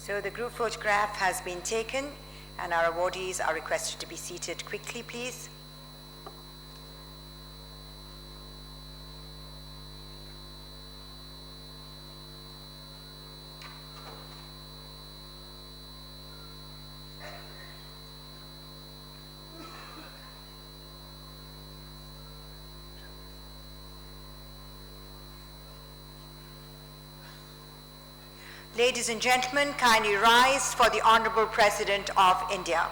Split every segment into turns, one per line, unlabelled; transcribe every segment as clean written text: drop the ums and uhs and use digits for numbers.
So the group photograph has been taken and our awardees are requested to be seated quickly, please. Ladies and gentlemen, kindly rise for the Honorable President of India.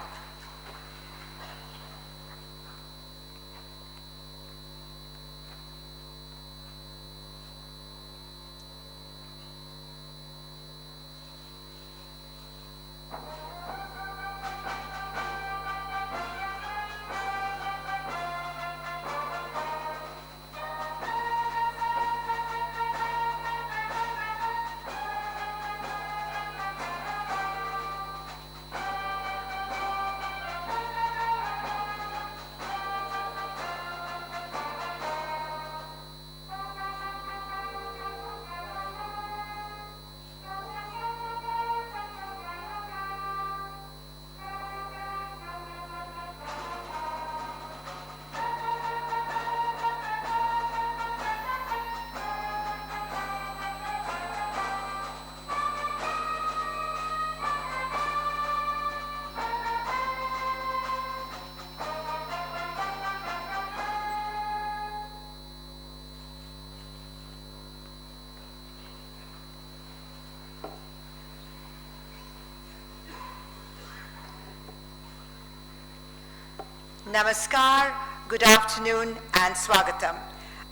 Namaskar, good afternoon and swagatam.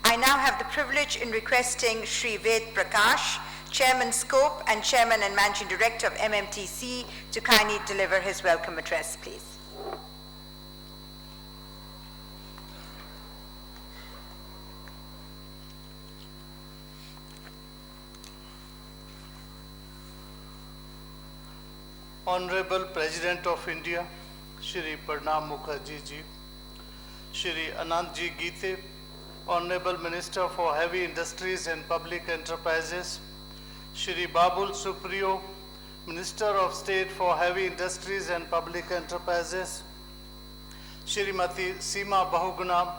I now have the privilege in requesting Shri Ved Prakash, Chairman Scope and Chairman and Managing Director of MMTC to kindly deliver his welcome address, please.
Honorable President of India, Shri Pranab Mukherjee ji, Shri Anant ji Gite, Honorable Minister for Heavy Industries and Public Enterprises, Shri Babul Supriyo, Minister of State for Heavy Industries and Public Enterprises, Shrimati Seema Bahuguna,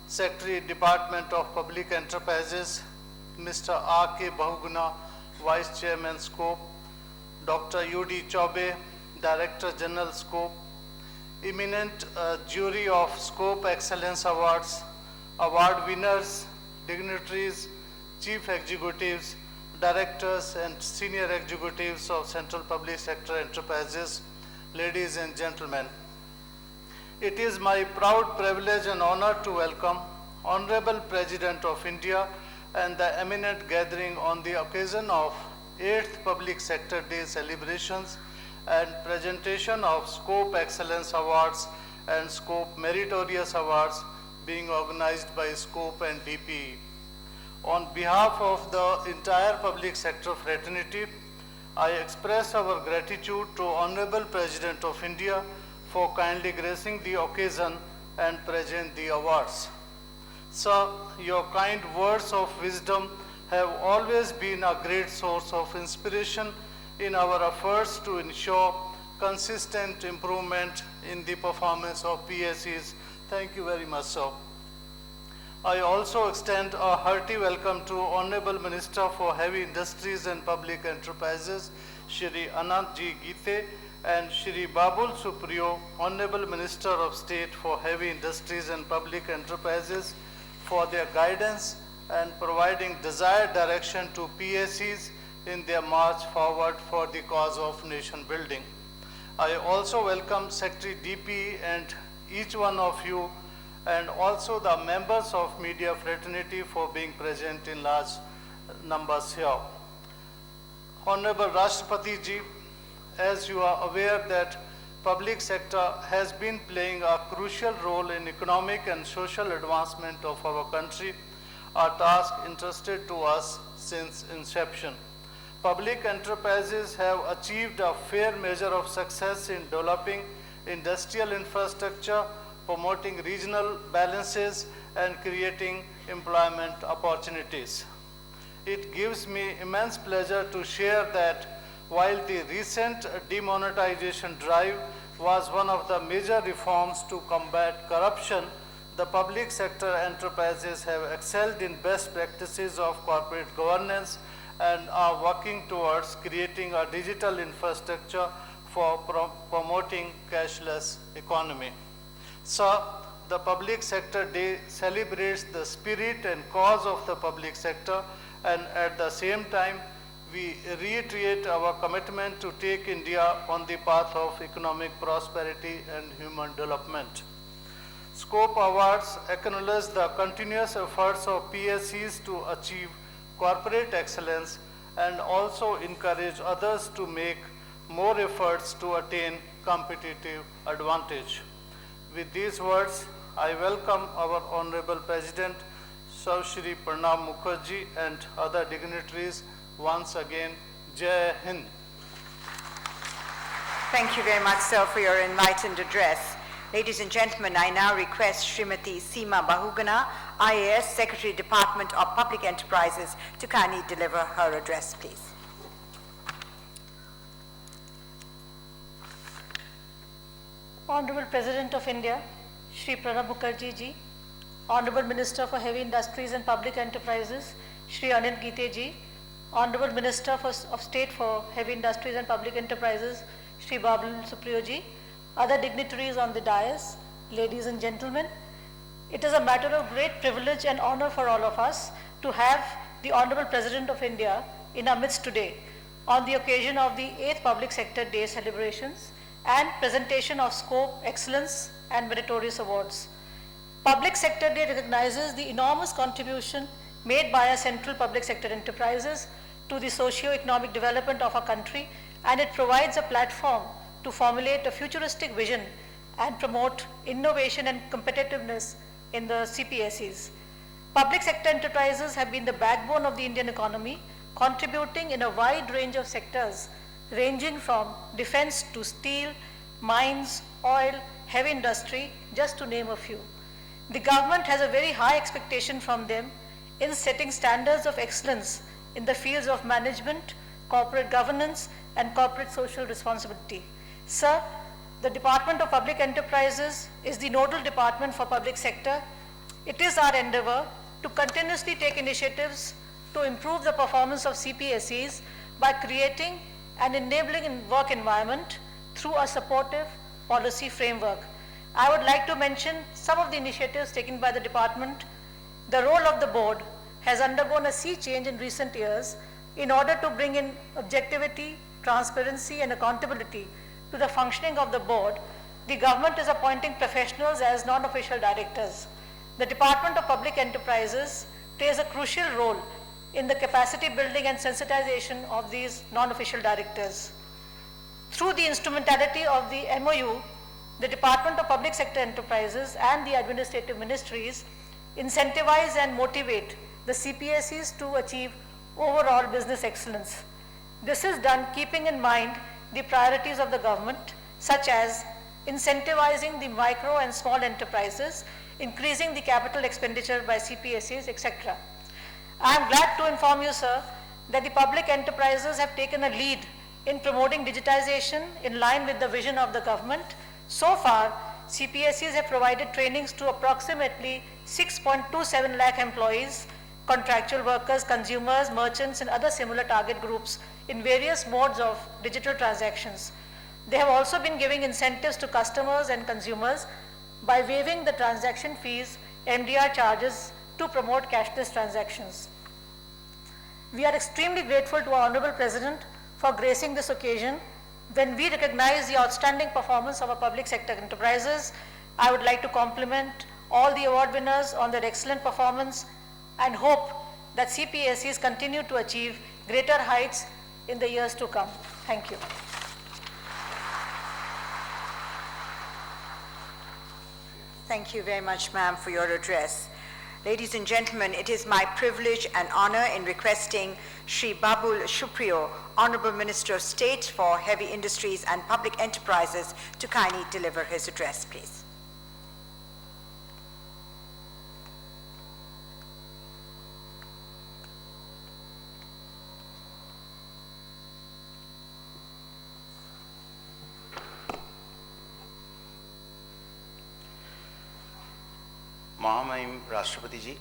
Secretary Department of Public Enterprises, Mr. R.K. Bahuguna, Vice Chairman Scope, Dr. U.D. Chaube, Director General Scope, eminent jury of Scope Excellence Awards, award winners, dignitaries, chief executives, directors and senior executives of Central Public Sector Enterprises, ladies and gentlemen. It is my proud privilege and honor to welcome Honorable President of India and the eminent gathering on the occasion of 8th Public Sector Day celebrations and presentation of Scope Excellence Awards and Scope Meritorious Awards being organized by Scope and DPE. On behalf of the entire public sector fraternity, I express our gratitude to Honorable President of India for kindly gracing the occasion and present the awards. Sir, your kind words of wisdom have always been a great source of inspiration in our efforts to ensure consistent improvement in the performance of PSEs. Thank you very much, sir. I also extend a hearty welcome to Honorable Minister for Heavy Industries and Public Enterprises, Shri Anant ji Gite, and Shri Babul Supriyo, Honorable Minister of State for Heavy Industries and Public Enterprises, for their guidance and providing desired direction to PSEs in their march forward for the cause of nation building. I also welcome Secretary DP and each one of you and also the members of media fraternity for being present in large numbers here. Honorable Rashtrapati ji, as you are aware that public sector has been playing a crucial role in economic and social advancement of our country, a task entrusted to us since inception. Public enterprises have achieved a fair measure of success in developing industrial infrastructure, promoting regional balances, and creating employment opportunities. It gives me immense pleasure to share that while the recent demonetization drive was one of the major reforms to combat corruption, the public sector enterprises have excelled in best practices of corporate governance and are working towards creating a digital infrastructure for promoting cashless economy. Sir, the Public Sector Day celebrates the spirit and cause of the public sector, and at the same time, we reiterate our commitment to take India on the path of economic prosperity and human development. Scope Awards acknowledge the continuous efforts of PSCs to achieve corporate excellence and also encourage others to make more efforts to attain competitive advantage. With these words, I welcome our Honorable President, Sir Shri Pranab Mukherjee, and other dignitaries once again. Jai Hind.
Thank you very much, sir, for your enlightened address. Ladies and gentlemen, I now request Srimati Seema Bahuguna, IAS Secretary, Department of Public Enterprises, to kindly deliver her address, please.
Honorable President of India, Shri Pranab Mukherjee ji, Honorable Minister for Heavy Industries and Public Enterprises, Shri Anand Geete ji, Honorable Minister of State for Heavy Industries and Public Enterprises, Shri Babul Supriyo ji, other dignitaries on the dais, ladies and gentlemen, it is a matter of great privilege and honor for all of us to have the Honorable President of India in our midst today on the occasion of the 8th Public Sector Day celebrations and presentation of Scope, Excellence and Meritorious Awards. Public Sector Day recognizes the enormous contribution made by our central public sector enterprises to the socio-economic development of our country, and it provides a platform to formulate a futuristic vision and promote innovation and competitiveness in the CPSEs. Public sector enterprises have been the backbone of the Indian economy, contributing in a wide range of sectors ranging from defense to steel, mines, oil, heavy industry, just to name a few. The government has a very high expectation from them in setting standards of excellence in the fields of management, corporate governance, and corporate social responsibility. Sir, the Department of Public Enterprises is the nodal department for public sector. It is our endeavor to continuously take initiatives to improve the performance of CPSEs by creating an enabling work environment through a supportive policy framework. I would like to mention some of the initiatives taken by the department. The role of the board has undergone a sea change in recent years in order to bring in objectivity, transparency, and accountability to the functioning of the board. The government is appointing professionals as non-official directors. The Department of Public Enterprises plays a crucial role in the capacity building and sensitization of these non-official directors. Through the instrumentality of the MOU, the Department of Public Sector Enterprises and the administrative ministries incentivize and motivate the CPSEs to achieve overall business excellence. This is done keeping in mind the priorities of the government, such as incentivizing the micro and small enterprises, increasing the capital expenditure by CPSEs, etc. I am glad to inform you, sir, that the public enterprises have taken a lead in promoting digitization in line with the vision of the government. So far, CPSEs have provided trainings to approximately 6.27 lakh employees, contractual workers, consumers, merchants, and other similar target groups in various modes of digital transactions. They have also been giving incentives to customers and consumers by waiving the transaction fees, MDR charges, to promote cashless transactions. We are extremely grateful to our Honorable President for gracing this occasion. When we recognize the outstanding performance of our public sector enterprises, I would like to compliment all the award winners on their excellent performance and hope that CPSEs continue to achieve greater heights in the years to come. Thank you.
Thank you very much, ma'am, for your address. Ladies and gentlemen, it is my privilege and honor in requesting Shri Babul Supriyo, Honorable Minister of State for Heavy Industries and Public Enterprises, to kindly deliver his address, please.
Mahamahim Rashtrapati Ji,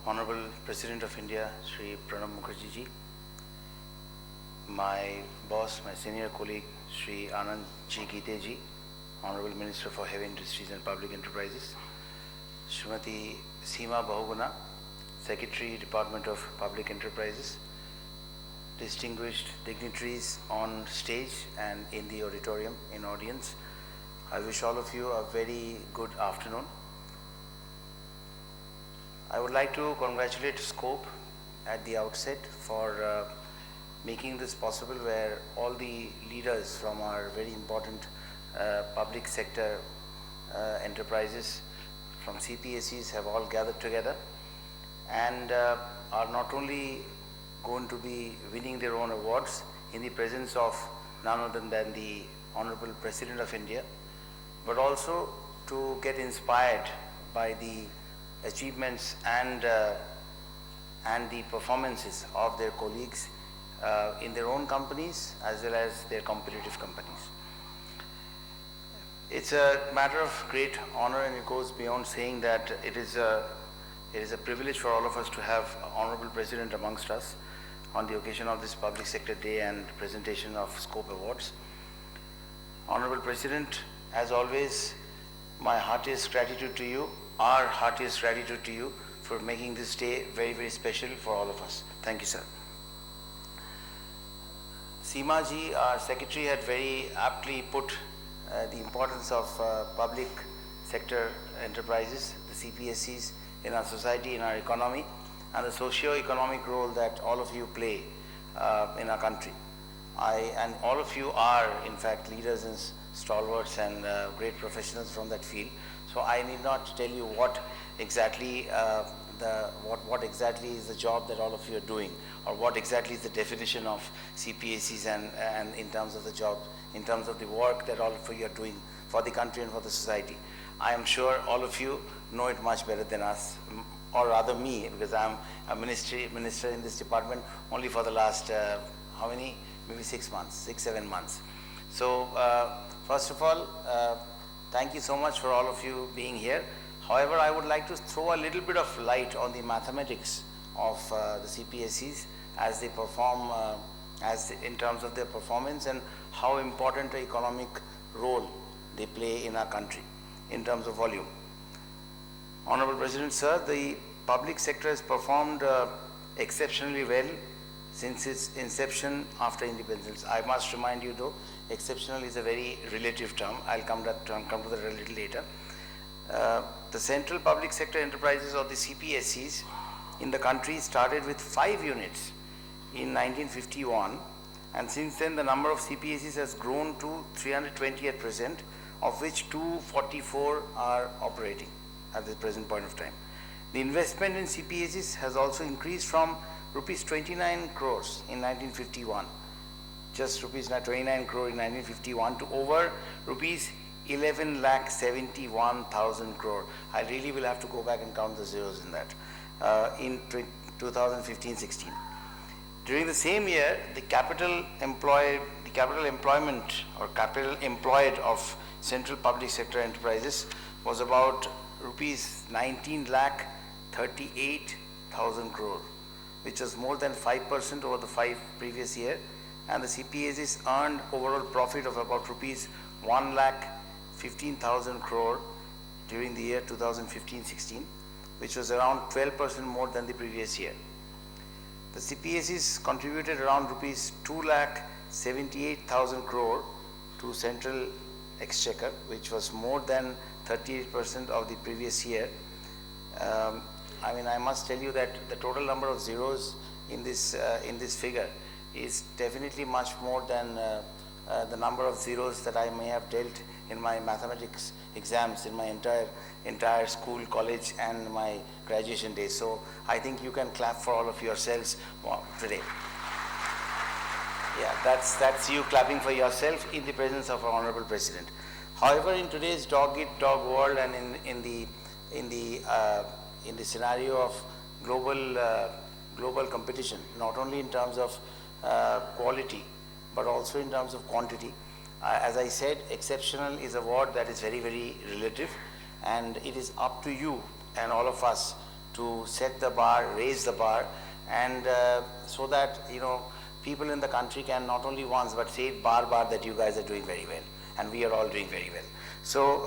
Honorable President of India, Shri Pranab Mukherjee Ji, my boss, my senior colleague, Shri Anand G. Gite Ji, Honorable Minister for Heavy Industries and Public Enterprises, Srimati Seema Bahuguna, Secretary, Department of Public Enterprises, distinguished dignitaries on stage and in the auditorium, in audience, I wish all of you a very good afternoon. I would like to congratulate Scope at the outset for making this possible, where all the leaders from our very important public sector enterprises from CPSEs have all gathered together and are not only going to be winning their own awards in the presence of none other than the Honorable President of India, but also to get inspired by the achievements and the performances of their colleagues in their own companies as well as their competitive companies. It's a matter of great honor, and it goes beyond saying that it is a privilege for all of us to have Honorable President amongst us on the occasion of this Public Sector Day and presentation of Scope Awards. Honorable President, as always, my heartiest gratitude to you, our heartiest gratitude to you for making this day very, very special for all of us. Thank you, sir. Seema ji, our secretary, had very aptly put the importance of public sector enterprises, the CPSEs, in our society, in our economy, and the socio-economic role that all of you play in our country. And all of you are, in fact, leaders and stalwarts and great professionals from that field. So I need not tell you what exactly what exactly is the job that all of you are doing, or what exactly is the definition of CPSEs and in terms of the job, in terms of the work that all of you are doing for the country and for the society. I am sure all of you know it much better than us, or rather me, because I am a minister in this department only for the last, how many? Maybe 6 months, 7 months. So first of all, thank you so much for all of you being here. However, I would like to throw a little bit of light on the mathematics of the CPSEs as they perform, in terms of their performance, and how important an economic role they play in our country in terms of volume. Honorable President, sir, the public sector has performed exceptionally well since its inception after independence. I must remind you though, exceptional is a very relative term. I'll come to that a little later. The central public sector enterprises, or the CPSEs, in the country started with 5 units in 1951, and since then the number of CPSEs has grown to 320 at present, of which 244 are operating at the present point of time. The investment in CPSEs has also increased from rupees 29 crores in 1951, just rupees 29 crore in 1951, to over rupees 11,71,000 crore. I really will have to go back and count the zeros in that, in 2015-16. During the same year, the capital employed of central public sector enterprises was about rupees 19,38,000 crore, which was more than 5% over the 5 previous year, and the CPSEs earned overall profit of about rupees 1,15,000 crore during the year 2015-16, which was around 12% more than the previous year. The CPSEs contributed around rupees 2,78,000 crore to central exchequer, which was more than 38% of the previous year. I mean, I must tell you that the total number of zeros in this figure is definitely much more than the number of zeros that I may have dealt in my mathematics exams in my entire school, college, and my graduation days. So I think you can clap for all of yourselves today. Yeah, that's you clapping for yourself in the presence of our Honorable President. However, in today's dog-eat-dog world, and in the scenario of global competition, not only in terms of quality, but also in terms of quantity, as I said, exceptional is a word that is very, very relative. and it is up to you and all of us to set the bar, raise the bar, and so that, you know, people in the country can not only once but say it bar that you guys are doing very well, and we are all doing very well. So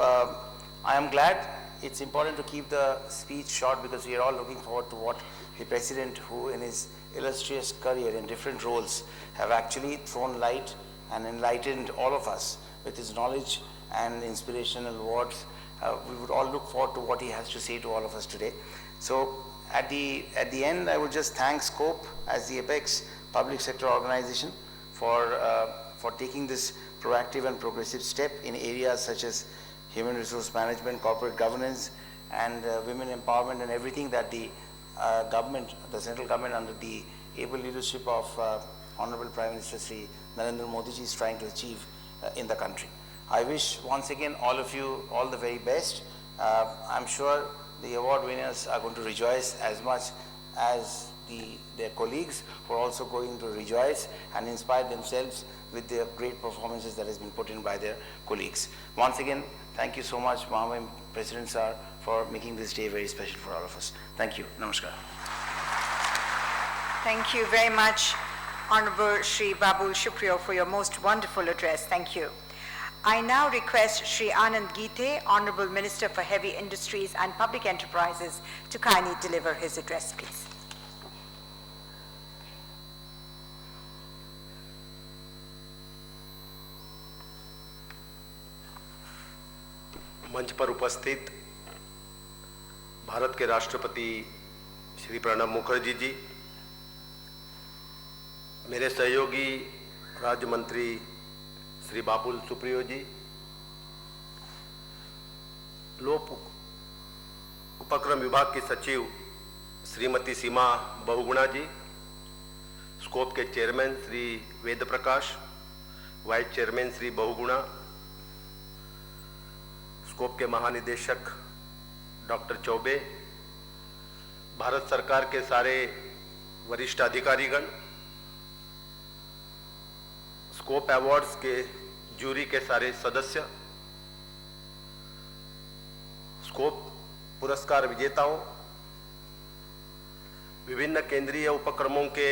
I am glad. It's important to keep the speech short because we are all looking forward to what the President, who in his illustrious career in different roles have actually thrown light and enlightened all of us with his knowledge and inspirational words. We would all look forward to what he has to say to all of us today. So at the end, I would just thank SCOPE as the apex public sector organization for taking this proactive and progressive step in areas such as human resource management, corporate governance, and women empowerment, and everything that the government, the central government under the able leadership of Honorable Prime Minister Sri Narendra Modi ji is trying to achieve in the country. I wish once again all of you all the very best. I'm sure the award winners are going to rejoice as much as their colleagues who are also going to rejoice and inspire themselves with the great performances that has been put in by their colleagues. Once again, thank you so much, Mahamahim President Sir, for making this day very special for all of us. Thank you. Namaskar.
Thank you very much, Honorable Shri Babul Supriyo, for your most wonderful address. Thank you. I now request Shri Anand Gite, Honorable Minister for Heavy Industries and Public Enterprises, to kindly deliver his address, please.
मंच पर उपस्थित भारत के राष्ट्रपति श्री प्रणब मुखर्जी जी, मेरे सहयोगी राज्य मंत्री श्री बाबुल सुप्रियो जी, लोक उपक्रम विभाग की सचिव श्रीमती सीमा बहुगुणा जी, स्कोप के chairman Shri Ved Prakash, vice chairman Shri Bahuguna, SCOPE के महानिदेशक डॉक्टर चौबे, भारत सरकार के सारे वरिष्ठ अधिकारीगण, स्कोप अवार्ड्स के जूरी के सारे सदस्य, स्कोप पुरस्कार विजेताओं, विभिन्न केंद्रीय उपक्रमों के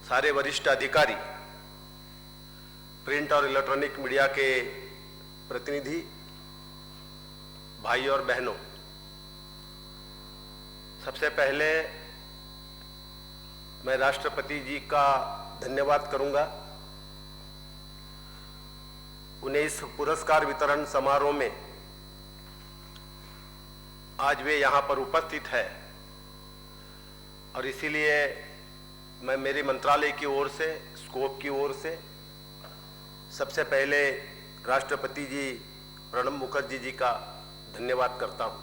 सारे वरिष्ठ अधिकारी, प्रिंट और इलेक्ट्रॉनिक मीडिया के प्रतिनिधि, भाई और बहनों, सबसे पहले मैं राष्ट्रपति जी का धन्यवाद करूंगा। उन्हें इस पुरस्कार वितरण समारोह में आज वे यहां पर उपस्थित है और इसीलिए मैं मेरे मंत्रालय की ओर से, स्कोप की ओर से सबसे पहले राष्ट्रपति जी प्रणब मुखर्जी जी का धन्यवाद करता हूं।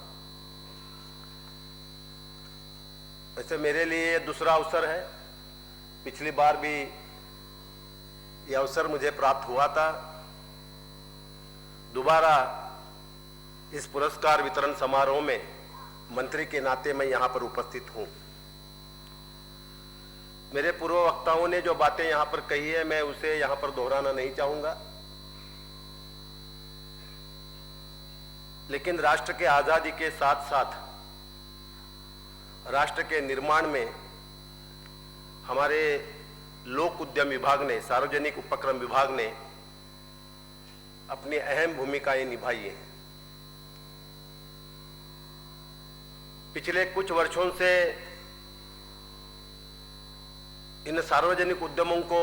वैसे मेरे लिए दूसरा अवसर है, पिछली बार भी यह अवसर मुझे प्राप्त हुआ था। दोबारा इस पुरस्कार वितरण समारोह में मंत्री के नाते मैं यहां पर उपस्थित हूं। मेरे पूर्व वक्ताओं ने जो बातें यहां पर कही है, मैं उसे यहां पर दोहराना नहीं चाहूंगा, लेकिन राष्ट्र के आजादी के साथ साथ राष्ट्र के निर्माण में हमारे लोक उद्यम विभाग ने, सार्वजनिक उपक्रम विभाग ने अपनी अहम भूमिकाएं निभाई हैं। पिछले कुछ वर्षों से इन सार्वजनिक उद्यमों को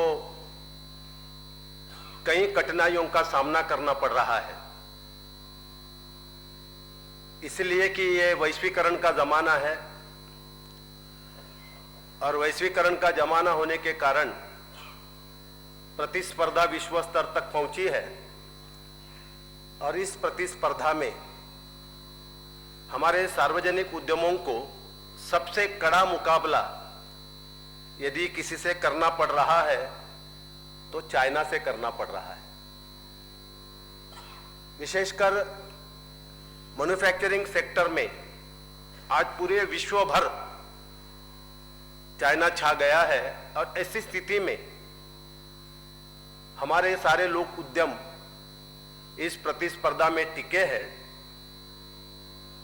कई कठिनाइयों का सामना करना पड़ रहा है, इसलिए कि ये वैश्वीकरण का जमाना है और वैश्वीकरण का जमाना होने के कारण प्रतिस्पर्धा विश्व स्तर तक पहुंची है और इस प्रतिस्पर्धा में हमारे सार्वजनिक उद्यमों को सबसे कड़ा मुकाबला यदि किसी से करना पड़ रहा है तो चाइना से करना पड़ रहा है। विशेषकर मैन्युफैक्चरिंग सेक्टर में आज पूरे विश्व भर चाइना छा गया है और ऐसी स्थिति में हमारे सारे लोक उद्यम इस प्रतिस्पर्धा में टिके हैं,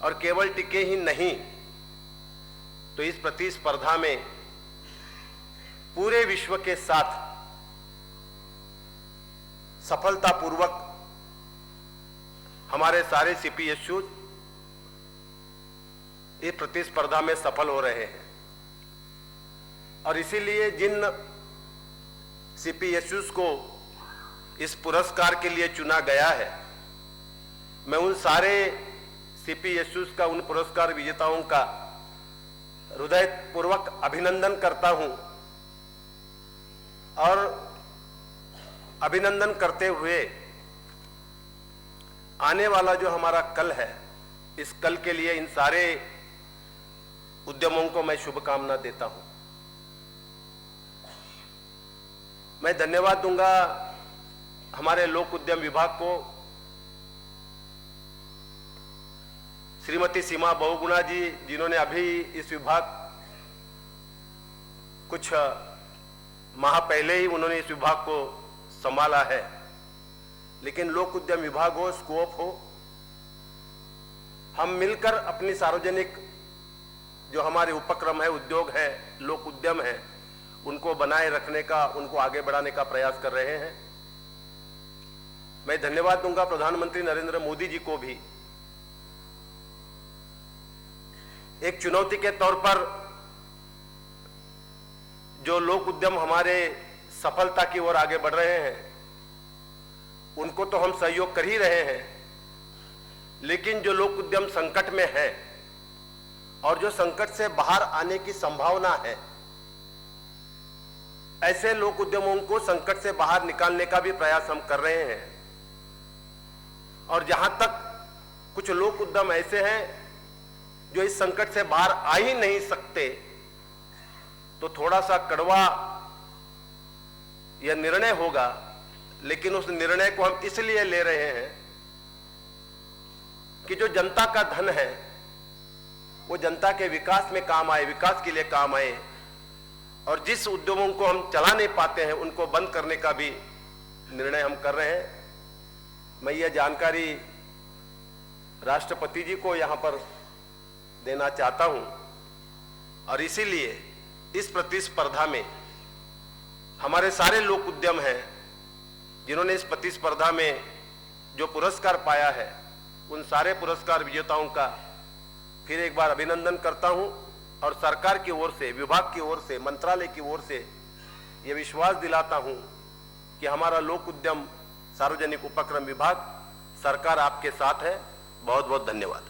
और केवल टिके ही नहीं तो इस प्रतिस्पर्धा में पूरे विश्व के साथ सफलतापूर्वक हमारे सारे सीपीएसयूज इस प्रतिस्पर्धा में सफल हो रहे हैं। और इसीलिए जिन सीपीएसयूज को इस पुरस्कार के लिए चुना गया है, मैं उन सारे सीपीएसयूज का, उन पुरस्कार विजेताओं का हृदयपूर्वक अभिनंदन करता हूं। और अभिनंदन करते हुए आने वाला जो हमारा कल है, इस कल के लिए इन सारे उद्यमों को मैं शुभकामना देता हूं। मैं धन्यवाद दूंगा हमारे लोक उद्यम विभाग को, श्रीमती सीमा बहुगुणा जी, जिन्होंने अभी इस विभाग कुछ माह पहले ही उन्होंने इस विभाग को संभाला है। लेकिन लोक उद्यम विभाग हो, स्कोप हो, हम मिलकर अपनी सार्वजनिक जो हमारे उपक्रम है, उद्योग है, लोक उद्यम है, उनको बनाए रखने का, उनको आगे बढ़ाने का प्रयास कर रहे हैं। मैं धन्यवाद दूंगा प्रधानमंत्री नरेंद्र मोदी जी को भी। एक चुनौती के तौर पर जो लोक उद्यम हमारे सफलता की ओर आगे बढ़ रहे हैं, उनको तो हम सहयोग कर ही रहे हैं, लेकिन जो लोक उद्यम संकट में है और जो संकट से बाहर आने की संभावना है, ऐसे लोक उद्यमों को संकट से बाहर निकालने का भी प्रयास हम कर रहे हैं। और जहां तक कुछ लोक उद्यम ऐसे हैं जो इस संकट से बाहर आ ही नहीं सकते, तो थोड़ा सा कड़वा यह निर्णय होगा, लेकिन उस निर्णय को हम इसलिए ले रहे हैं कि जो जनता का धन है वो जनता के विकास में काम आए, विकास के लिए काम आए। और जिस उद्यमों को हम चला नहीं पाते हैं, उनको बंद करने का भी निर्णय हम कर रहे हैं। मैं यह जानकारी राष्ट्रपति जी को यहां पर देना चाहता हूं। और इसीलिए इस प्रतिस्पर्धा में हमारे सारे लोक उद्यम हैं जिन्होंने इस प्रतिस्पर्धा में जो पुरस्कार पाया है, उन सारे पुरस्कार विजेताओं का फिर एक बार अभिनंदन करता हूं। और सरकार की ओर से, विभाग की ओर से, मंत्रालय की ओर से यह विश्वास दिलाता हूं कि हमारा लोक उद्यम सार्वजनिक उपक्रम विभाग, सरकार आपके साथ है। बहुत बहुत धन्यवाद।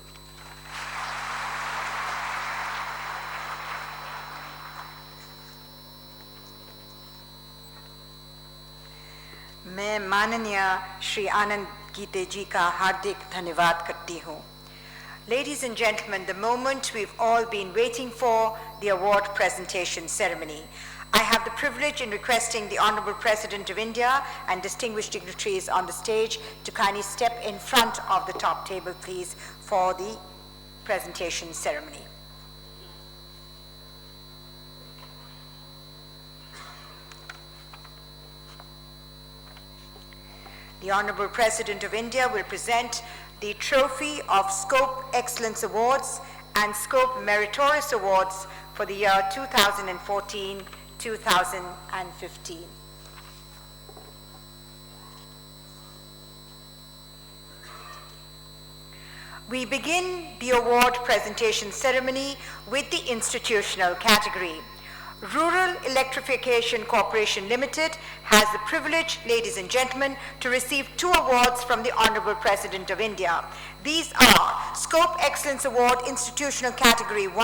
मैं माननीय श्री आनंद गीते जी का हार्दिक धन्यवाद करती हूँ। Ladies and gentlemen, the moment we've all been waiting for, the award presentation ceremony. I have the privilege in requesting the Honorable President of India and distinguished dignitaries on the stage to kindly step in front of the top table, please, for the presentation ceremony. The Honorable President of India will present the Trophy of Scope Excellence Awards and Scope Meritorious Awards for the year 2014-2015. We begin the award presentation ceremony with the institutional category. Rural Electrification Corporation Limited has the privilege, ladies and gentlemen, to receive 2 awards from the Honorable President of India. These are Scope Excellence Award Institutional Category 1,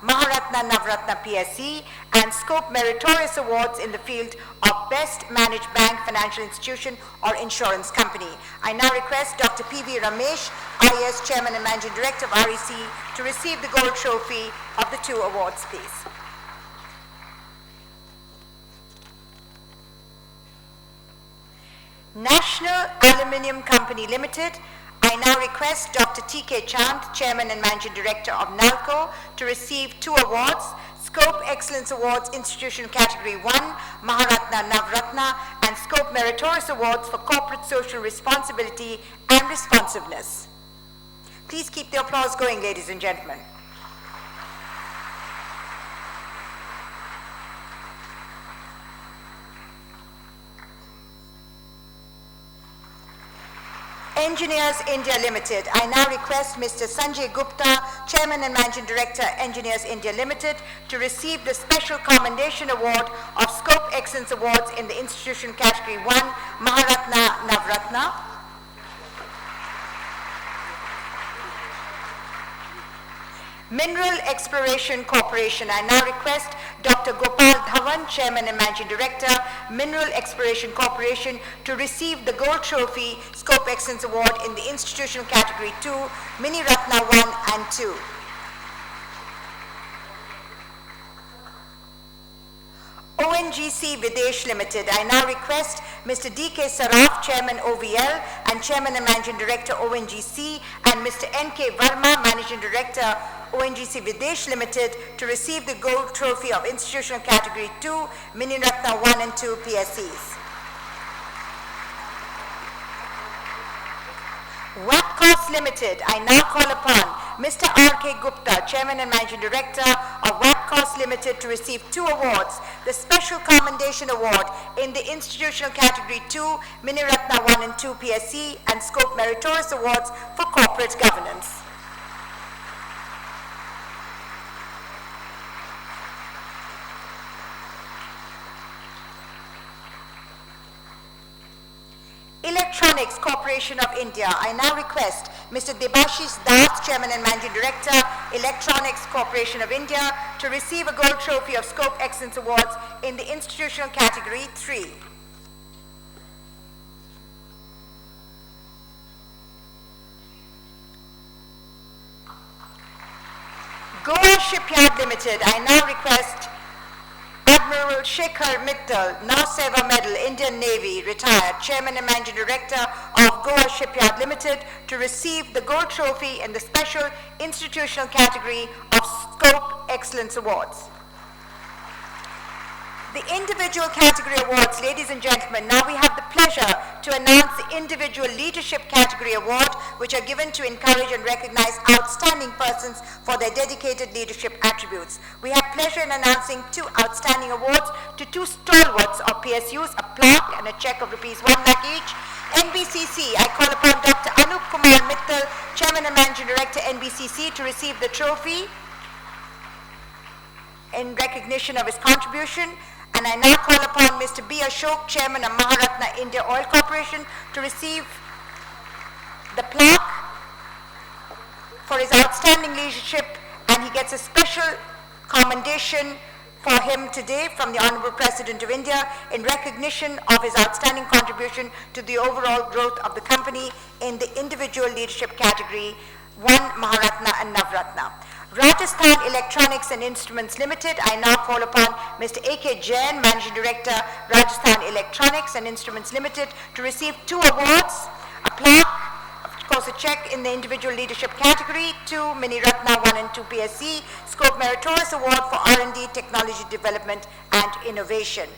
Maharatna Navratna PSE, and Scope Meritorious Awards in the field of Best Managed Bank, Financial Institution or Insurance Company. I now request Dr. P.V. Ramesh, IAS Chairman and Managing Director of REC, to receive the gold trophy of the 2 awards, please. National Aluminium Company Limited, I now request Dr. T.K. Chand, Chairman and Managing Director of NALCO, to receive 2 awards, Scope Excellence Awards Institutional Category 1, Maharatna Navratna, and Scope Meritorious Awards for Corporate Social Responsibility and Responsiveness. Please keep the applause going, ladies and gentlemen. Engineers India Limited. I now request Mr. Sanjay Gupta, Chairman and Managing Director, Engineers India Limited, to receive the Special Commendation Award of Scope Excellence Awards in the Institution Category 1, Maharatna Navratna. Mineral Exploration Corporation. I now request Dr. Gopal Dhawan, Chairman and Managing Director, Mineral Exploration Corporation, to receive the Gold Trophy Scope Excellence Award in the Institutional Category 2, Mini Ratna 1 and 2. ONGC Videsh Limited. I now request Mr. D.K. Saraf, Chairman OVL and Chairman and Managing Director ONGC, and Mr. N.K. Verma, Managing Director ONGC Videsh Limited, to receive the Gold Trophy of Institutional Category 2, Mini Ratna 1 and 2 PSCs. WAPCOS Limited. I now call upon Mr. R.K. Gupta, Chairman and Managing Director of WAPCOS Limited, to receive 2 awards: the Special Commendation Award in the Institutional Category 2, Mini Ratna 1 and 2 PSC, and Scope Meritorious Awards for Corporate Governance. Electronics Corporation of India. I now request Mr. Debashis Das, Chairman and Managing Director, Electronics Corporation of India, to receive a Gold Trophy of Scope Excellence Awards in the Institutional Category 3. Goa Shipyard Limited. I now request Admiral Shekhar Mittal, Nauseva Medal, Indian Navy, retired, Chairman and Managing Director of Goa Shipyard Limited, to receive the Gold Trophy in the Special Institutional Category of Scope Excellence Awards. The individual category awards, ladies and gentlemen, now we have the pleasure to announce the Individual Leadership Category Award, which are given to encourage and recognize outstanding persons for their dedicated leadership attributes. We have pleasure in announcing 2 outstanding awards to 2 stalwarts of PSUs, a plaque and a check of rupees 1 lakh each. NBCC, I call upon Dr. Anup Kumar Mittal, Chairman and Managing Director, NBCC, to receive the trophy in recognition of his contribution. And I now call upon Mr. B. Ashok, Chairman of Maharatna India Oil Corporation, to receive the plaque for his outstanding leadership, and he gets a special commendation for him today from the Honorable President of India in recognition of his outstanding contribution to the overall growth of the company in the individual leadership category 1, Maharatna and Navratna. Rajasthan Electronics and Instruments Limited. I now call upon Mr. A.K. Jain, Managing Director, Rajasthan Electronics and Instruments Limited, to receive 2 awards, a plaque, of course a check in the individual leadership category, 2 Mini Ratna 1 and 2 PSC, Scope Meritorious Award for R&D, Technology Development and Innovation.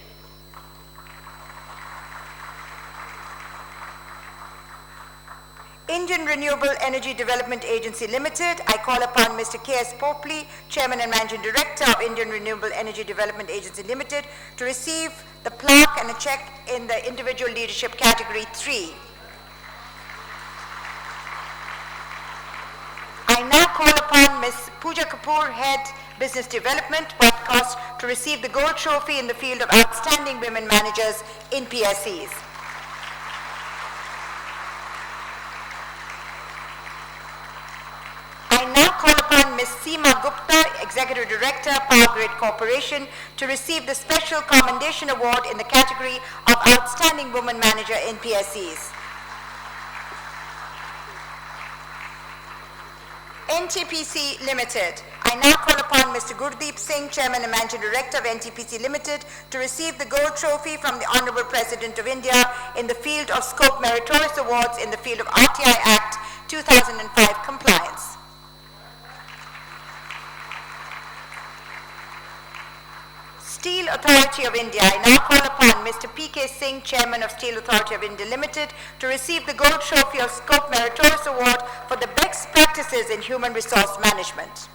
Indian Renewable Energy Development Agency Limited. I call upon Mr. K.S. Popley, Chairman and Managing Director of Indian Renewable Energy Development Agency Limited, to receive the plaque and a check in the individual leadership category 3. I now call upon Ms. Pooja Kapoor, Head Business Development, WAPCOS, to receive the Gold Trophy in the field of Outstanding Women Managers in PSCs. I now call upon Ms. Seema Gupta, Executive Director, Power Grid Corporation, to receive the Special Commendation Award in the category of Outstanding Woman Manager in PSCs. NTPC Limited. I now call upon Mr. Gurdeep Singh, Chairman and Managing Director of NTPC Limited, to receive the Gold Trophy from the Honorable President of India in the field of Scope Meritorious Awards in the field of RTI Act 2005 compliance. Steel Authority of India, I now call upon Mr. P.K. Singh, Chairman of Steel Authority of India Limited, to receive the Gold Trophy of Scope Meritorious Award for the best practices in human resource management.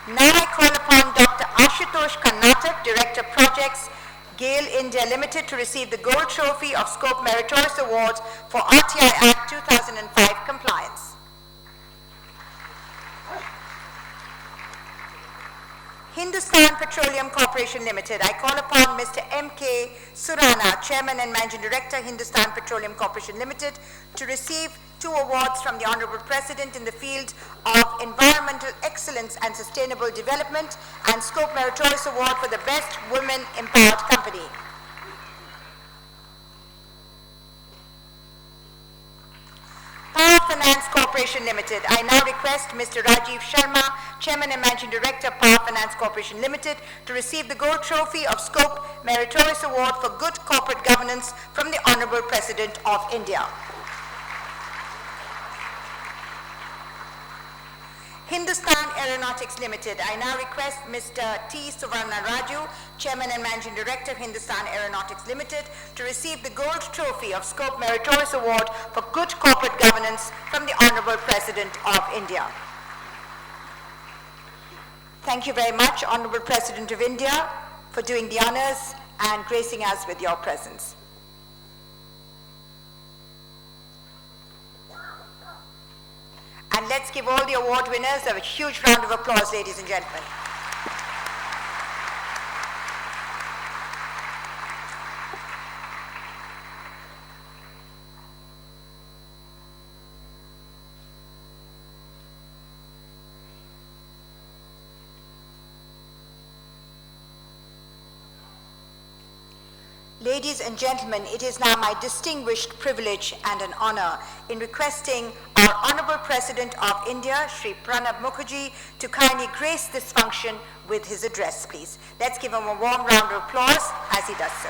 Now I call upon Dr. Ashutosh Karnatak, Director Projects, GAIL India Limited, to receive the Gold Trophy of Scope Meritorious Award for RTI Act 2005 compliance. Hindustan Petroleum Corporation Limited, I call upon Mr. M.K. Surana, Chairman and Managing Director, Hindustan Petroleum Corporation Limited, to receive 2 awards from the Honorable President in the field of Environmental Excellence and Sustainable Development and Scope Meritorious Award for the Best Women Empowered Company. Power Finance Corporation Limited, I now request Mr. Rajiv Sharma, Chairman and Managing Director, Power Finance Corporation Limited, to receive the Gold Trophy of Scope Meritorious Award for Good Corporate Governance from the Honorable President of India. Hindustan Aeronautics Limited, I now request Mr. T. Suvarna Raju, Chairman and Managing Director of Hindustan Aeronautics Limited, to receive the Gold Trophy of Scope Meritorious Award for Good Corporate Governance from the Honorable President of India. Thank you very much, Honorable President of India, for doing the honors and gracing us with your presence. And let's give all the award winners a huge round of applause, ladies and gentlemen. Ladies and gentlemen, it is now my distinguished privilege and an honor in requesting our Honorable President of India, Shri Pranab Mukherjee, to kindly grace this function with his address, please. Let's give him a warm round of applause as he does so.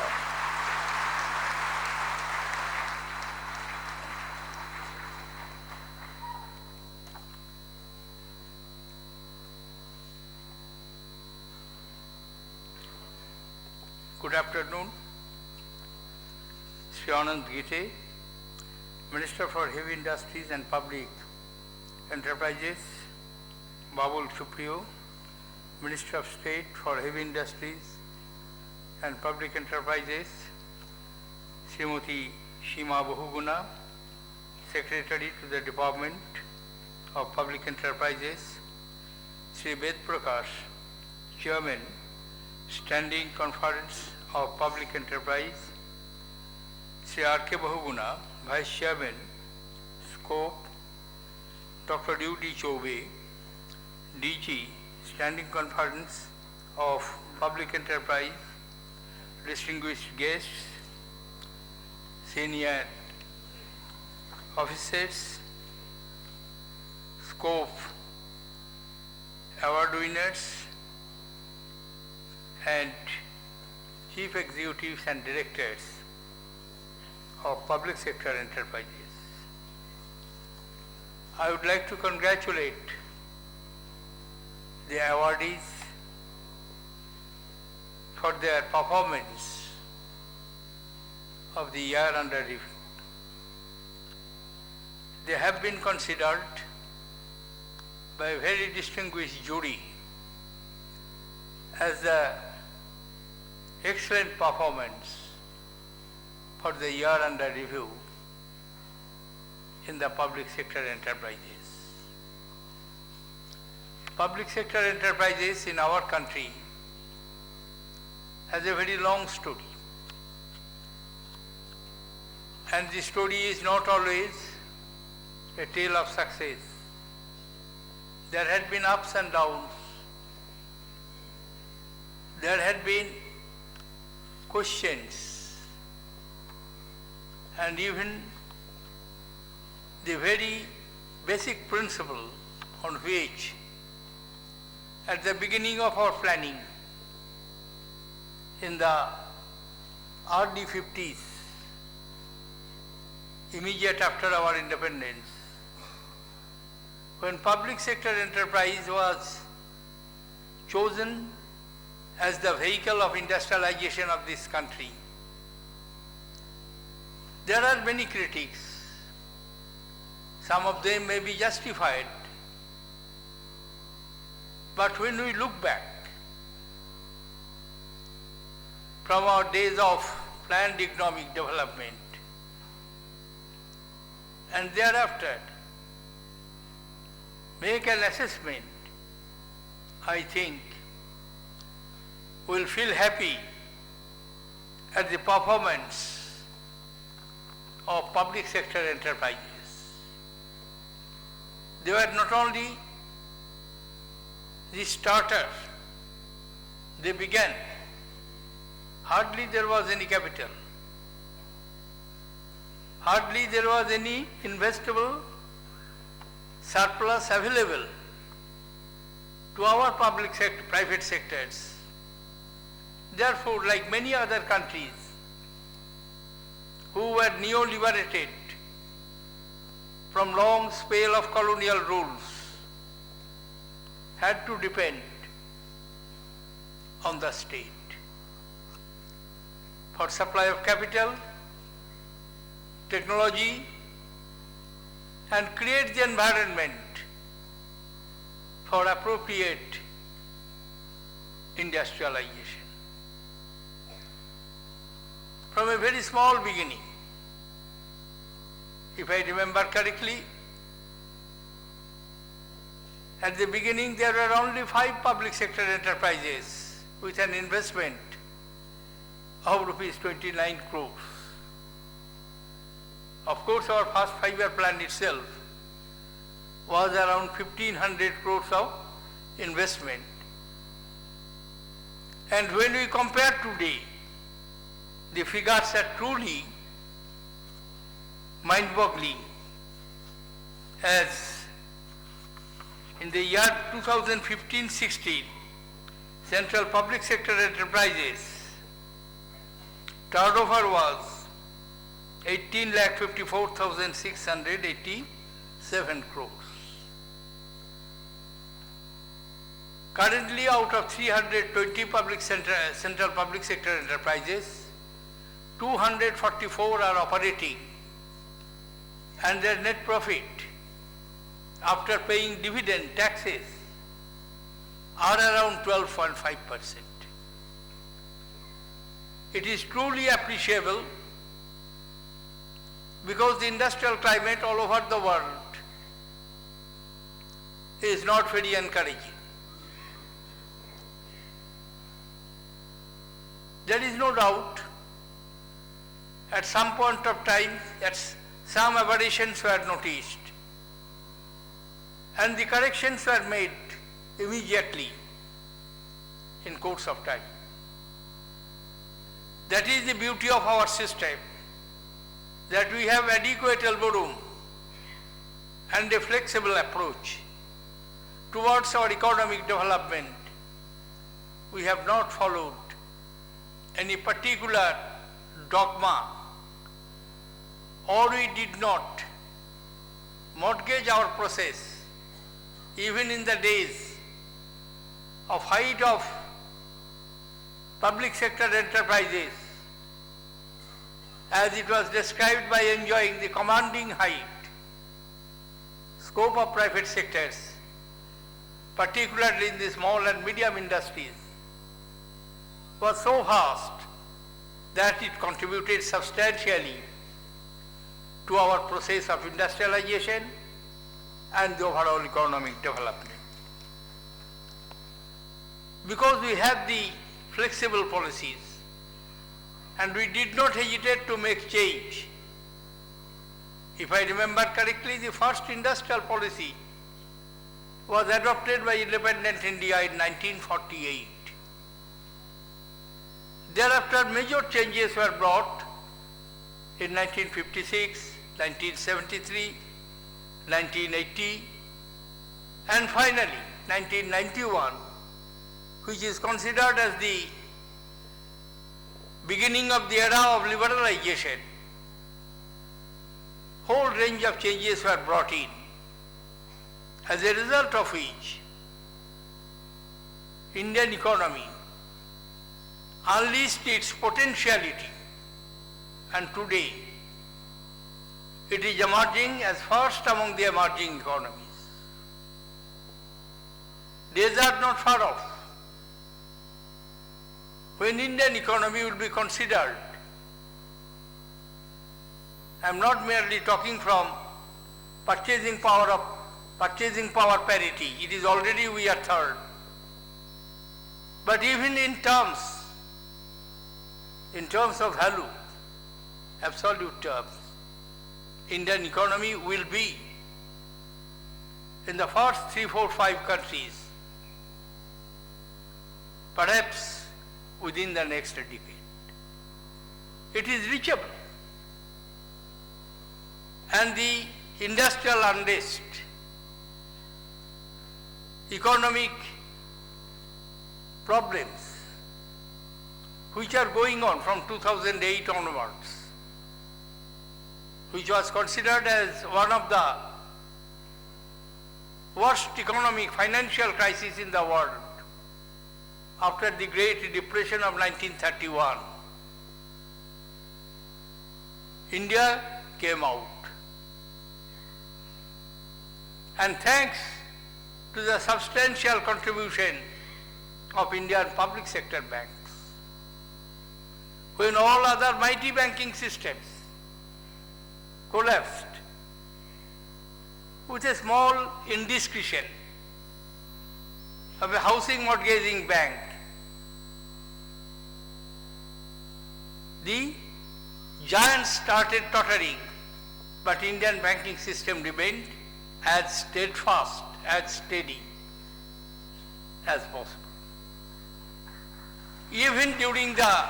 Good afternoon. Shri Anand Gite, Minister for Heavy Industries and Public Enterprises, Babul Supriyo, Minister of State for Heavy Industries and Public Enterprises, Srimati Shima Bahuguna, Secretary to the Department of Public Enterprises, Shri Ved Prakash, Chairman, Standing Conference of Public Enterprise, Shri R.K. Bahuguna, Vice Chairman, Scope, Dr. U.D. Choube, DG, Standing Conference of Public Enterprise, distinguished guests, senior officers, Scope award winners, and chief executives and directors of public sector enterprises. I would like to congratulate the awardees for their performance of the year under review. They have been considered by a very distinguished jury as the excellent performance for the year under review in the public sector enterprises. Public sector enterprises in our country has a very long story. And the story is not always a tale of success. There had been ups and downs. There had been questions, and even the very basic principle on which at the beginning of our planning in the early 50s, immediate after our independence, when public sector enterprise was chosen as the vehicle of industrialization of this country. There are many critics. Some of them may be justified. But when we look back from our days of planned economic development and thereafter make an assessment, I think we'll feel happy at the performance of public sector enterprises. They were not only the starters, they began. Hardly there was any capital. Hardly there was any investable surplus available to our public sector, private sectors. Therefore, like many other countries who were neo-liberated from long spell of colonial rules, had to depend on the state for supply of capital, technology, and create the environment for appropriate industrialization. From a very small beginning, if I remember correctly, at the beginning there were only 5 public sector enterprises with an investment of rupees 29 crores. Of course, our first 5-year plan itself was around 1500 crores of investment. And when we compare today, the figures are truly mind-boggling, as in the year 2015-16, Central Public Sector Enterprises turnover was 18,54,687 crores. Currently, out of 320 central public sector enterprises, 244 are operating, and their net profit after paying dividend taxes are around 12.5%. It is truly appreciable because the industrial climate all over the world is not very encouraging. There is no doubt at some point of time that some aberrations were noticed and the corrections were made immediately in course of time. That is the beauty of our system, that we have adequate elbow room and a flexible approach towards our economic development. We have not followed any particular dogma, or we did not mortgage our process even in the days of height of public sector enterprises, as it was described by enjoying the commanding height. Scope of private sectors, particularly in the small and medium industries, was so vast that it contributed substantially to our process of industrialization and the overall economic development. Because we have the flexible policies and we did not hesitate to make change. If I remember correctly, the first industrial policy was adopted by independent India in 1948. Thereafter, major changes were brought in 1956, 1973, 1980, and finally 1991, which is considered as the beginning of the era of liberalization. Whole range of changes were brought in, as a result of which Indian economy unleashed its potentiality, and today it is emerging as first among the emerging economies. Days are not far off when Indian economy will be considered. I am not merely talking from purchasing power parity. It is already we are third. But even in terms of value, absolute terms, Indian economy will be in the first 3, 4, 5 countries, perhaps within the next decade. It is reachable. And the industrial unrest, economic problems which are going on from 2008 onwards, which was considered as one of the worst economic financial crises in the world after the Great Depression of 1931. India came out. And thanks to the substantial contribution of Indian public sector banks, when all other mighty banking systems collapsed, with a small indiscretion of a housing mortgaging bank, the giants started tottering, but Indian banking system remained as steadfast, as steady as possible. Even during the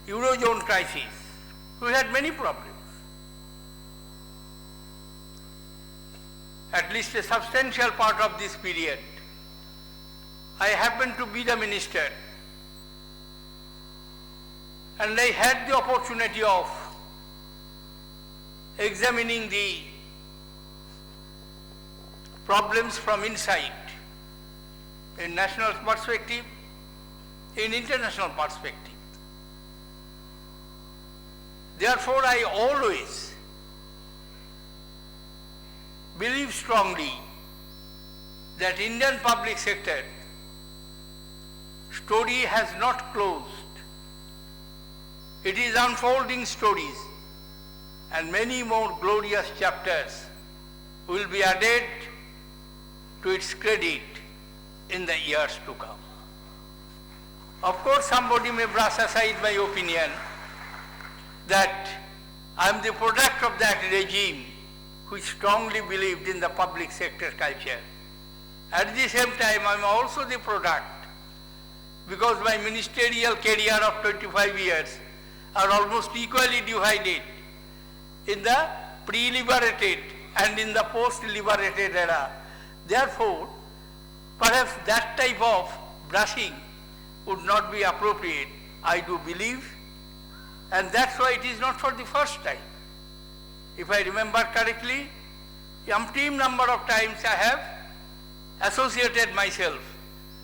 Eurozone crisis, we had many problems. At least a substantial part of this period, I happened to be the minister, and I had the opportunity of examining the problems from inside, in national perspective, in international perspective. Therefore, I always believe strongly that Indian public sector story has not closed. It is unfolding stories, and many more glorious chapters will be added to its credit in the years to come. Of course, somebody may brush aside my opinion that I am the product of that regime which strongly believed in the public sector culture. At the same time, I am also the product, because my ministerial career of 25 years are almost equally divided in the pre-liberated and in the post-liberated era. Therefore, perhaps that type of brushing would not be appropriate, I do believe, and that's why it is not for the first time. If I remember correctly, umpteen number of times I have associated myself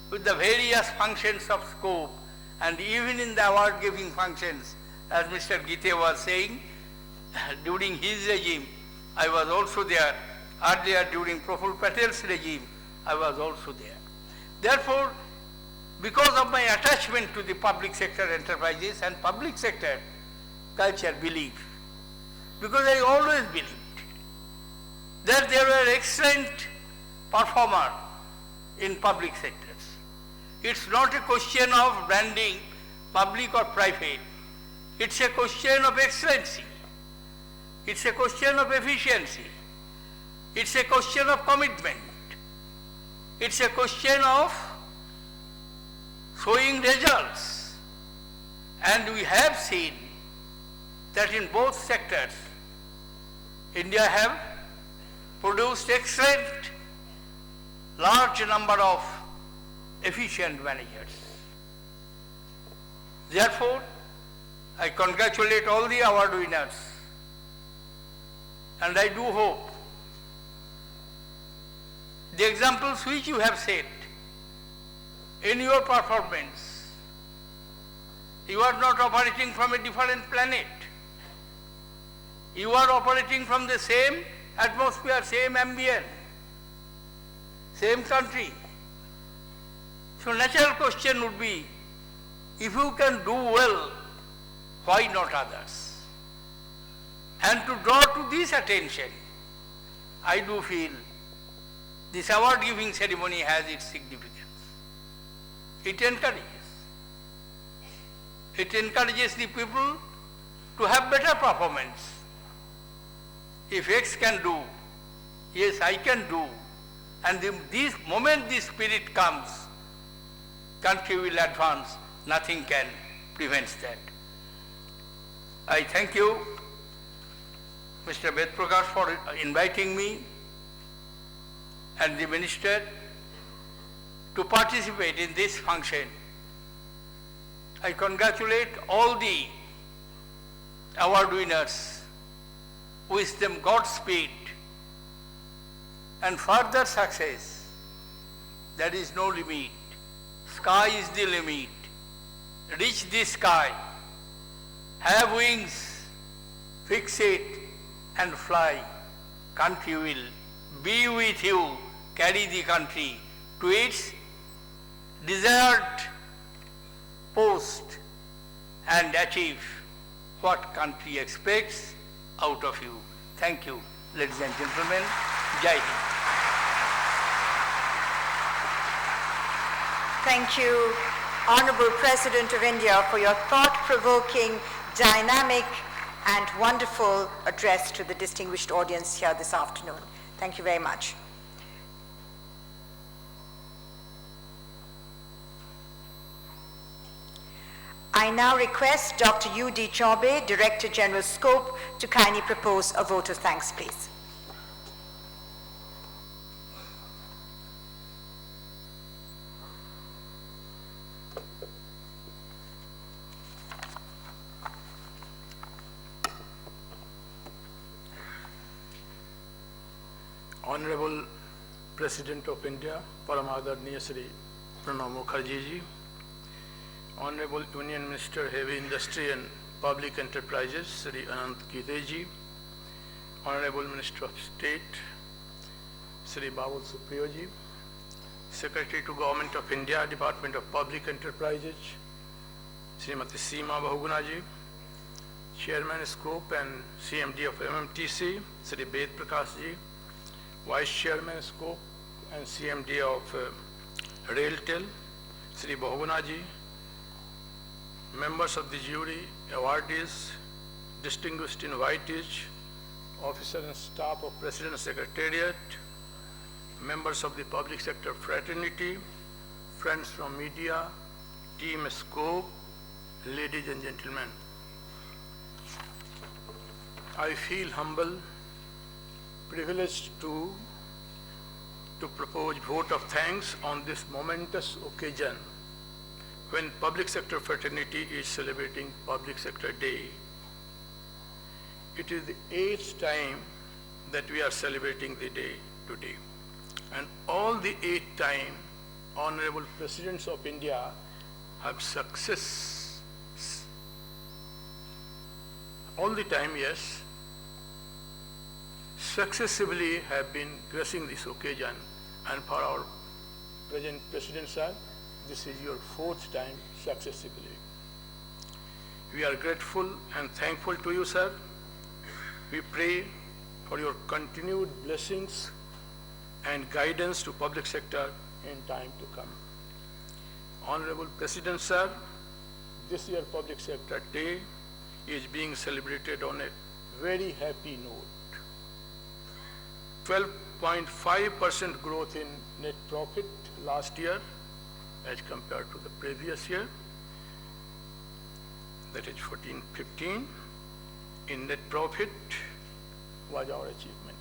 with the various functions of scope, and even in the award-giving functions, as Mr. Gite was saying, during his regime, I was also there. Earlier, during Praful Patel's regime, I was also there. Therefore, because of my attachment to the public sector enterprises and public sector culture belief, because I always believed that there were excellent performers in public sectors. It's not a question of branding, public or private. It's a question of excellency. It's a question of efficiency. It's a question of commitment. It's a question of showing results. And we have seen that in both sectors, India have produced excellent, large number of efficient managers. Therefore, I congratulate all the award winners, and I do hope the examples which you have set in your performance. You are not operating from a different planet. You are operating from the same atmosphere, same ambient, same country. So natural question would be, if you can do well, why not others? And to draw to this attention, I do feel this award giving ceremony has its significance. It encourages. It encourages the people to have better performance. If X can do, yes, I can do. And this moment this spirit comes, country will advance. Nothing can prevent that. I thank you, Mr. Ved Prakash, for inviting me and the Minister to participate in this function. I congratulate all the award winners, wish them Godspeed and further success. There is no limit. Sky is the limit. Reach the sky. Have wings. Fix it and fly. Country will be with you. Carry the country to its desired post and achieve what country expects out of you. Thank you, ladies and gentlemen. Jai Hind.
Thank you, Honorable President of India, for your thought-provoking, dynamic, and wonderful address to the distinguished audience here this afternoon. Thank you very much. I now request Dr. U.D. Chaubey, Director General Scope, to kindly propose a vote of thanks, please.
Honorable President of India, Paramadarniya Shri Pranab Mukherjee ji, Honorable Union Minister Heavy Industry and Public Enterprises Shri Anant Gite ji, Honorable Minister of State Shri Babul Supriyo ji, Secretary to Government of India, Department of Public Enterprises Srimati Seema Bahuguna ji, Chairman Scope and CMD of MMTC Shri Ved Prakash ji, Vice Chairman Scope and CMD of RailTel Shri Bahuguna ji, members of the jury, awardees, distinguished invitees, officers and staff of President's Secretariat, members of the public sector fraternity, friends from media, team Scope, ladies and gentlemen. I feel humble, privileged to propose vote of thanks on this momentous occasion when public sector fraternity is celebrating Public Sector Day. It is the 8th time that we are celebrating the day today. And all the 8 time, Honorable Presidents of India have all the time, yes, successively have been gracing this occasion. And for our present President sir, this is your 4th time successively. We are grateful and thankful to you, sir. We pray for your continued blessings and guidance to public sector in time to come. Honorable President, sir, this year Public Sector Day is being celebrated on a very happy note. 12.5% growth in net profit last year as compared to the previous year, that is 14-15 in net profit was our achievement.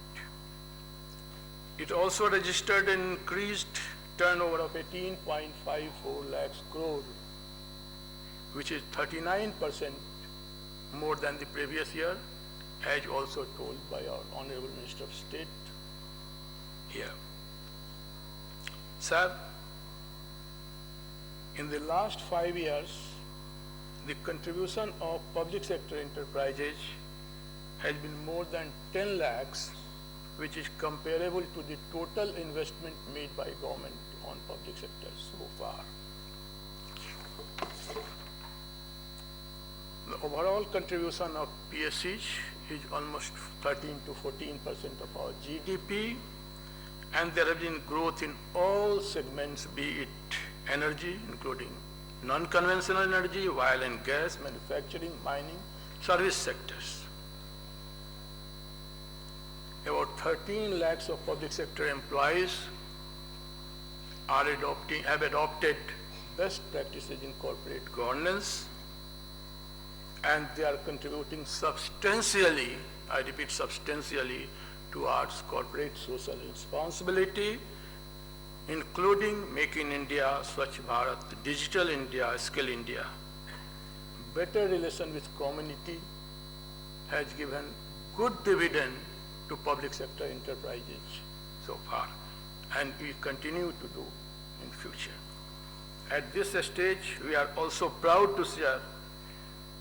It also registered an increased turnover of 18.54 lakhs crore, which is 39% more than the previous year, as also told by our Honorable Minister of State here. Sir, In the last 5 years, the contribution of public sector enterprises has been more than 10 lakhs, which is comparable to the total investment made by government on public sector so far. The overall contribution of PSCs is almost 13 to 14% of our GDP, and there has been growth in all segments, be it energy, including non-conventional energy, oil and gas, manufacturing, mining, service sectors. About 13 lakhs of public sector employees have adopted best practices in corporate governance, and they are contributing substantially, I repeat substantially, towards corporate social responsibility, including Make in India, Swachh Bharat, Digital India, Skill India. Better relation with community has given good dividend to public sector enterprises so far, and we continue to do in future. At this stage, we are also proud to share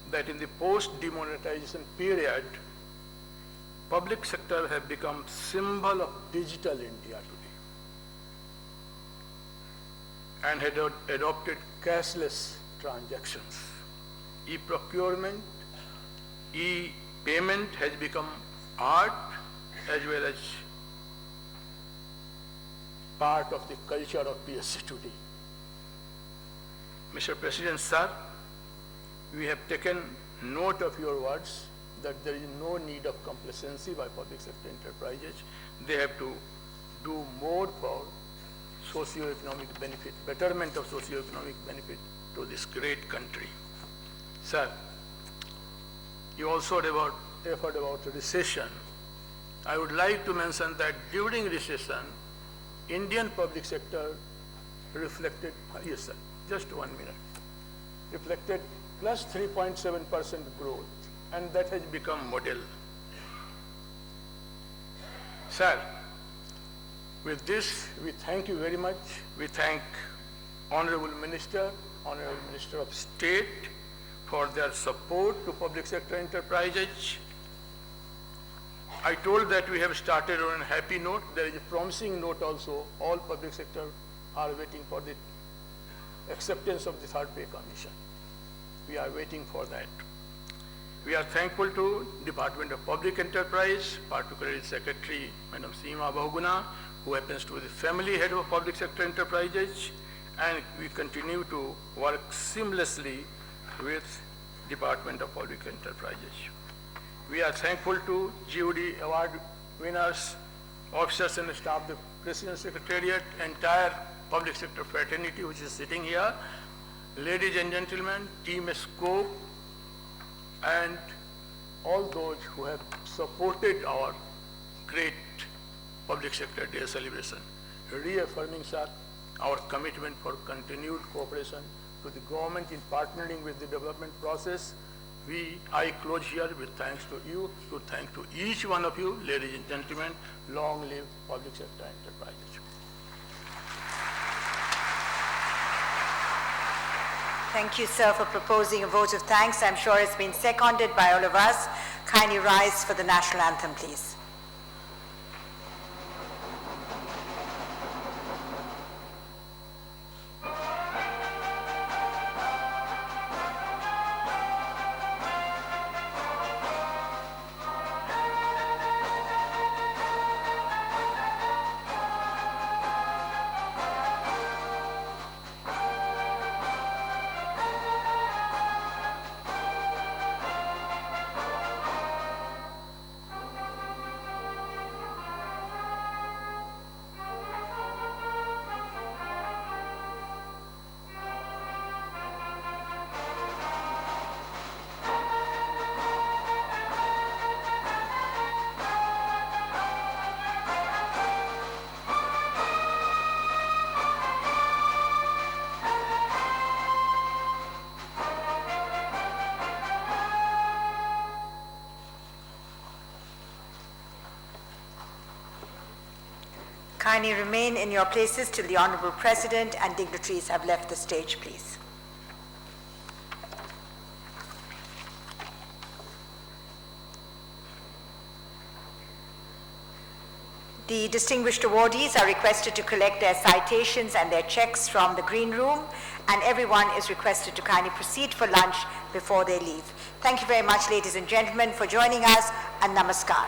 that in the post-demonetization period, public sector have become symbol of digital India today and had adopted cashless transactions. E-procurement, e-payment has become art as well as part of the culture of PSC today. Mr. President, sir, we have taken note of your words that there is no need of complacency by public sector enterprises. They have to do more for socio-economic benefit, betterment of socio-economic benefit to this great country. Sir, you also referred about recession. I would like to mention that during recession, Indian public sector reflected, yes sir, just 1 minute, reflected plus 3.7% growth, and that has become model. Sir, with this, we thank you very much. We thank Honorable Minister of State for their support to public sector enterprises. I told that we have started on a happy note. There is a promising note also. All public sector are waiting for the acceptance of the third pay commission. We are waiting for that. We are thankful to Department of Public Enterprise, particularly Secretary Madam Seema Bahuguna, who happens to be the family head of public sector enterprises, and we continue to work seamlessly with Department of Public Enterprises. We are thankful to GOD award winners, officers and staff, the President Secretariat, entire public sector fraternity which is sitting here, ladies and gentlemen, Team Scope, and all those who have supported our great public sector day celebration, reaffirming, sir, our commitment for continued cooperation to the government in partnering with the development process. I close here with thanks to you, to thank to each one of you, ladies and gentlemen. Long live public sector enterprises.
Thank you, sir, for proposing a vote of thanks. I'm sure it's been seconded by all of us. Kindly rise for the national anthem, please. Kindly remain in your places till the Honorable President and dignitaries have left the stage, please. The distinguished awardees are requested to collect their citations and their checks from the green room, and everyone is requested to kindly proceed for lunch before they leave. Thank you very much, ladies and gentlemen, for joining us, and namaskar.